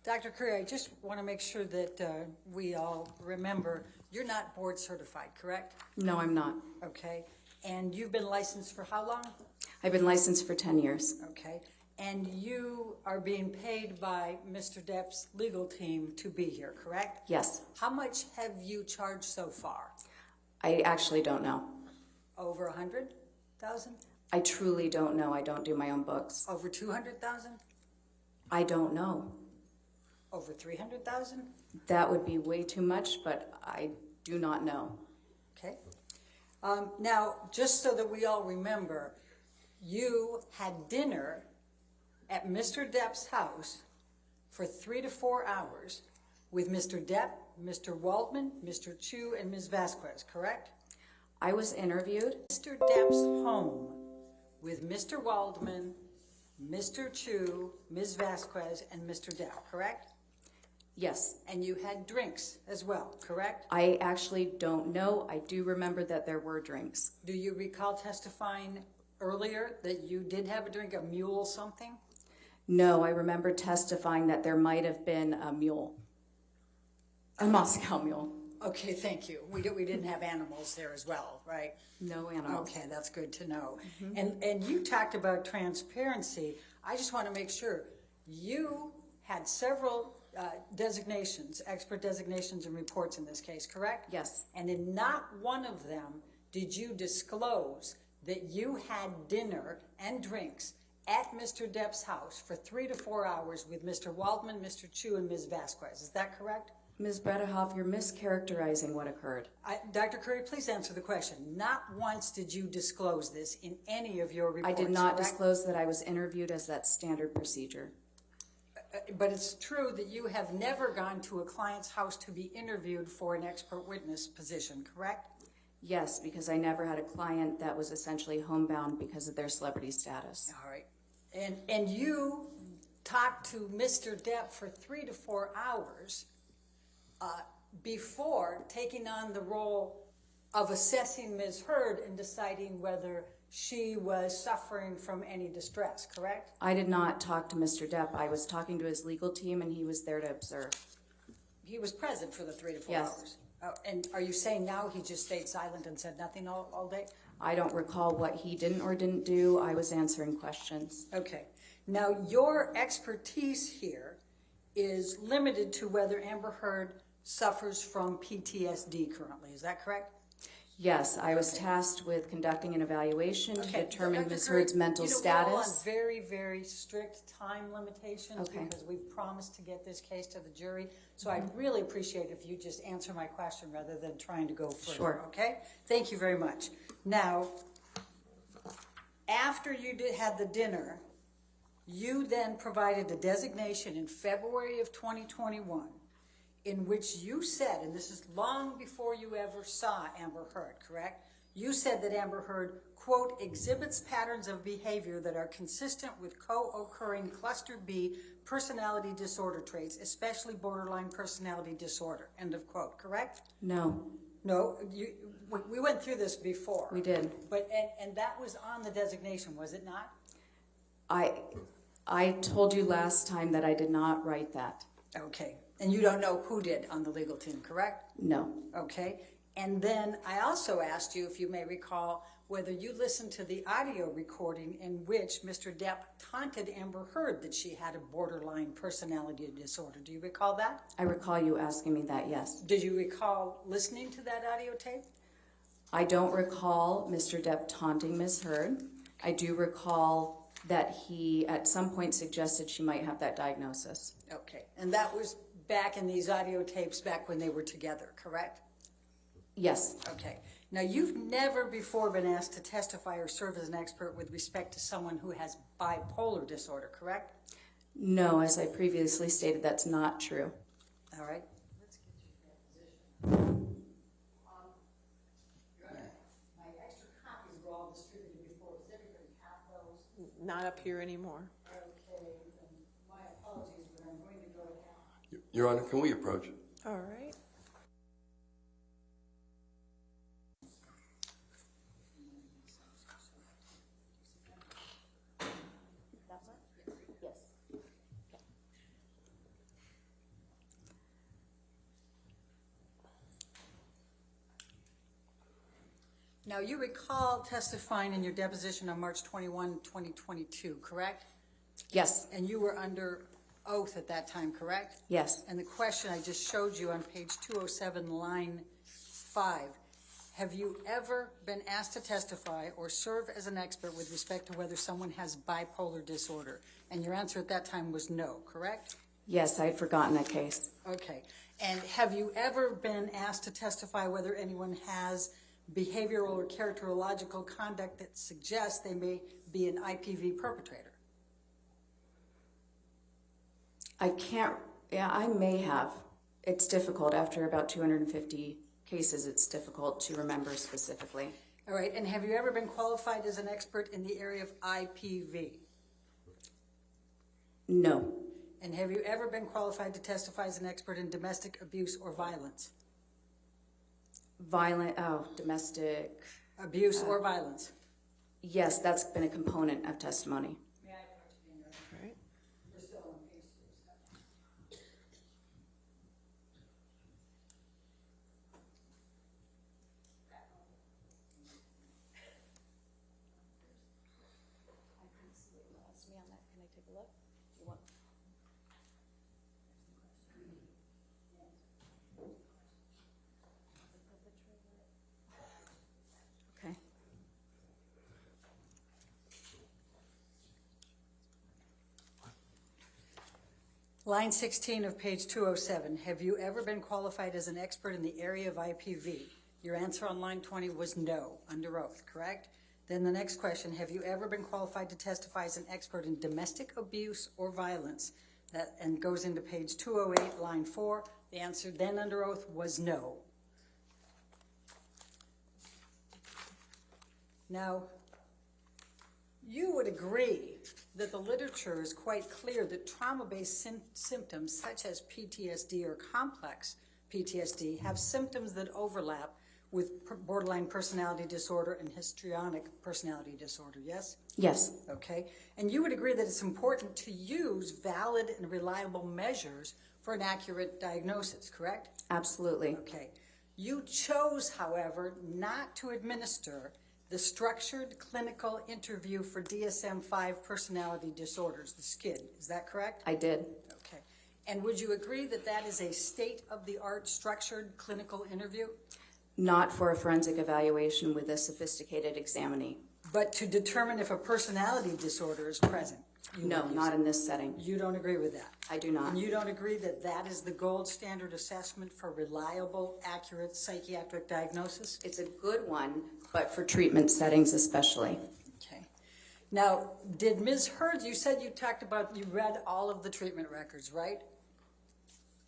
Dr. Curry, I just want to make sure that we all remember, you're not board certified, correct? No, I'm not. Okay. And you've been licensed for how long? I've been licensed for 10 years. Okay. And you are being paid by Mr. Depp's legal team to be here, correct? Yes. How much have you charged so far? I actually don't know. Over 100,000? I truly don't know. I don't do my own books. Over 200,000? I don't know. Over 300,000? That would be way too much, but I do not know. Okay. Now, just so that we all remember, you had dinner at Mr. Depp's house for 3 to 4 hours with Mr. Depp, Mr. Waldman, Mr. Chu, and Ms. Vasquez, correct? I was interviewed. Mr. Depp's home with Mr. Waldman, Mr. Chu, Ms. Vasquez, and Mr. Depp, correct? Yes. And you had drinks as well, correct? I actually don't know. I do remember that there were drinks. Do you recall testifying earlier that you did have a drink, a mule something? No, I remember testifying that there might have been a mule. A Moscow mule. Okay, thank you. We didn't have animals there as well, right? No animals. Okay, that's good to know. And you talked about transparency. I just want to make sure you had several designations, expert designations and reports in this case, correct? Yes. And in not one of them did you disclose that you had dinner and drinks at Mr. Depp's house for 3 to 4 hours with Mr. Waldman, Mr. Chu, and Ms. Vasquez. Is that correct? Ms. Bredehoff, you're mischaracterizing what occurred. Dr. Curry, please answer the question. Not once did you disclose this in any of your reports, I did not correct? disclose that I was interviewed as that standard procedure. But it's true that you have never gone to a client's house to be interviewed for an expert witness position, correct? Yes, because I never had a client that was essentially homebound because of their celebrity status. All right. And you talked to Mr. Depp for 3 to 4 hours before taking on the role of assessing Ms. Heard and deciding whether she was suffering from any distress, correct? I did not talk to Mr. Depp. I was talking to his legal team, and he was there to observe. He was present for the 3 to 4 Yes. hours. And are you saying now he just stayed silent and said nothing all day? I don't recall what he didn't or didn't do. I was answering questions. Okay. Now, your expertise here is limited to whether Amber Heard suffers from PTSD currently. Is that correct? Yes, I was tasked with conducting an evaluation to determine Dr. Ms. Curry, Heard's mental We're all status. on very, very strict time limitations Okay. because we promised to get this case to the jury. So I'd really appreciate if you just answer my question rather than trying to go further. Sure. Okay? Thank you very much. Now, after you had the dinner, you then provided a designation in February of 2021 in which you said, and this is long before you ever saw Amber Heard, correct? You said that Amber Heard, quote, exhibits patterns of behavior that are consistent with co-occurring cluster B personality disorder traits, especially borderline personality disorder, end of quote, correct? No, No, we went through this before. we did. But, and that was on the designation, was it not? I told you last time that I did not write that. Okay, and you don't know who did on the legal team, correct? No. Okay, and then I also asked you, if you may recall, whether you listened to the audio recording in which Mr. Depp taunted Amber Heard that she had a borderline personality disorder. Do you recall that? I recall you asking me that, yes. Did you recall listening to that audio tape? I don't recall Mr. Depp taunting Ms. Heard. I do recall that he at some point suggested she might have that diagnosis. Okay, and that was back in these audio tapes back when they were together, correct? Yes. Okay. Now, you've never before been asked to testify or serve as an expert with respect to someone who has bipolar disorder, correct? No, as I previously stated, that's not true. All right. Let's get you that position. My extra copies were all distributed before. Does everybody have those? Not up here anymore. Okay. And my apologies, but I'm going to go ahead. Your Honor, can we approach? All right. Now, you recall testifying in your deposition on March 21, 2022, correct? Yes, And you were under oath at that time, correct? yes, And the question I just showed you on page 207, line 5, have you ever been asked to testify or serve as an expert with respect to whether someone has bipolar disorder? And your answer at that time was no, correct? yes, I had forgotten that case. Okay. And have you ever been asked to testify whether anyone has behavioral or characterological conduct that suggests they may be an IPV perpetrator? I can't, yeah, I may have. It's difficult. After about 250 cases, it's difficult to remember specifically. All right. And have you ever been qualified as an expert in the area of IPV? No, And have you ever been qualified to testify as an expert in domestic abuse or violence? domestic, Abuse or violence? yes, that's been a component of testimony. Right. Okay. Line 16 of page 207, have you ever been qualified as an expert in the area of IPV? Your answer on line 20 was no, under oath, correct? Then the next question, have you ever been qualified to testify as an expert in domestic abuse or violence? That and goes into page 208, line 4. The answer then under oath was no. Now, you would agree that the literature is quite clear that trauma-based symptoms such as PTSD or complex PTSD have symptoms that overlap with borderline personality disorder and histrionic personality disorder, yes? Yes, Okay. And you would agree that it's important to use valid and reliable measures for an accurate diagnosis, correct? absolutely. Okay. You chose, however, not to administer the structured clinical interview for DSM-5 personality disorders, the SCID. Is that correct? I did. Okay. And would you agree that that is a state-of-the-art structured clinical interview? Not for a forensic evaluation with a sophisticated examinee. But to determine if a personality disorder is present? you No, would use not it. in this setting. You don't agree with that? I do not. And you don't agree that that is the gold standard assessment for reliable, accurate psychiatric diagnosis? It's a good one, but for treatment settings especially. Okay. Now, did Ms. Hurd, you said you talked about, you read all of the treatment records, right?